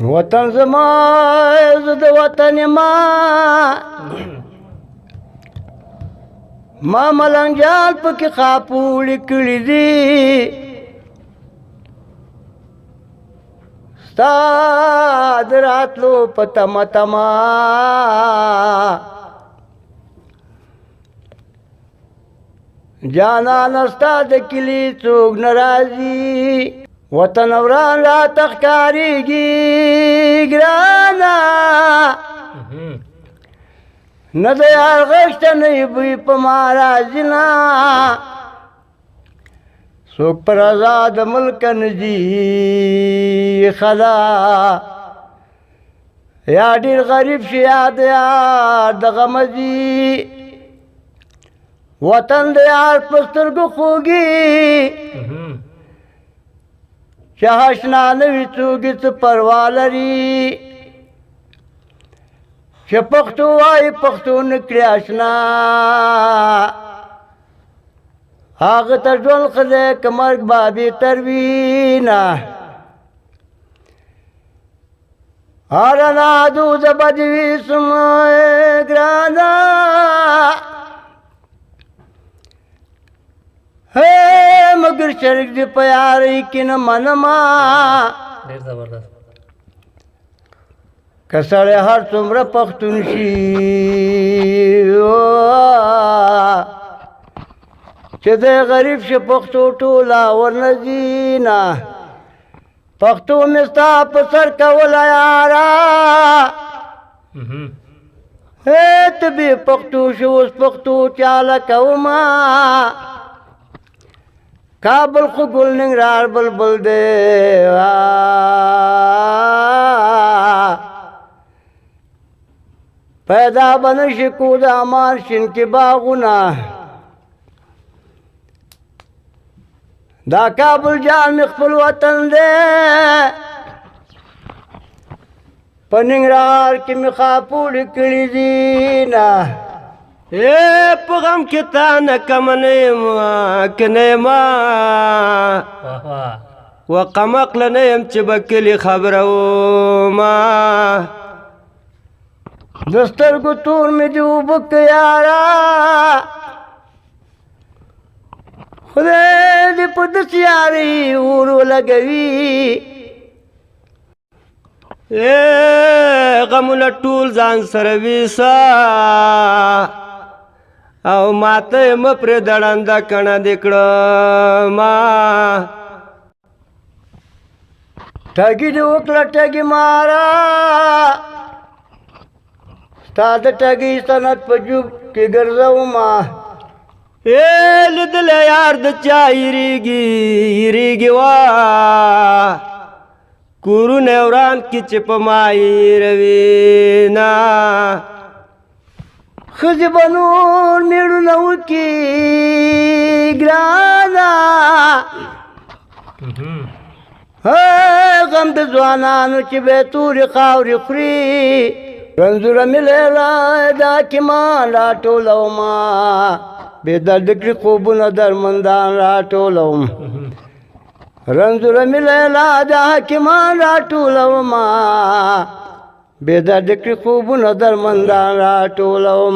وطن زما زه د وطن ما ملنګ پکې خاپوړې کړي دي ستا د راتلو په تمه تمه جانانه ستا د کلي څوک نه راځي وطن وران را تخکاریږي ګرانه نه د یار غشته نه یې بوی په ما راځي نه څوک پر آزاد ملک نه ځي خلا یا ډېر غریب شي یا د یار د غمه ځي وطن د یار په سترګو خوږي چې اشنا نه وي څوک یې څه پروا لري چې پښتو وایي پښتو نه کړي اشنا هغه ته ژوند ښه دی که مرګ به بهتر وي نه هره نادوده به دې وي سمه ګرانه مگر شرک دی په یارۍ کې نه منمه ډېر زبردست که سړی هر څومره پښتون شي چې دی غریب شي پښتو ټوله ورنه ځي نه پښتو مې ستا په سر کوله یاره ته بې پښتو شو اوس پښتو چاله کومه کابل خو ګل ننګرهار بلبل دی پیدا به نه شي کو د امان شین کې باغونه دا کابل جان مې خپل وطن دی په ننګرهار کې مې خاپوړې کړي دي نه په غم کې تا نه کم نه یم که نه یم و قمقله نه یم چې به کلي خبره ومه د سترګو تور مې دې اوبه که یاره خدای دې په داسې یارۍ اور ولګوي غمونه ټول ځان سره ویسه او ماته مه پرېږده ړنده کڼه دې کړمه ټګي دې وکړه ټګي ماره ستا د ټګۍ سند په جوب کې ګرځومه لیدلی یار د چا هېرېږي وا کورونه وران کې چې په ما هېروي نه ښځې به نور مېړونه وکړي ګرانه غم د ځوانانو چې به یې تورې خاورې خوري رنځوره مې لیلا دا حکیمان راټولومه بې درده کړي خوبونه درمندان راټولوم رنځوره مې لیلا دا حکیمان راټولومه بې درده کړي خوبونه درمندان راټولوم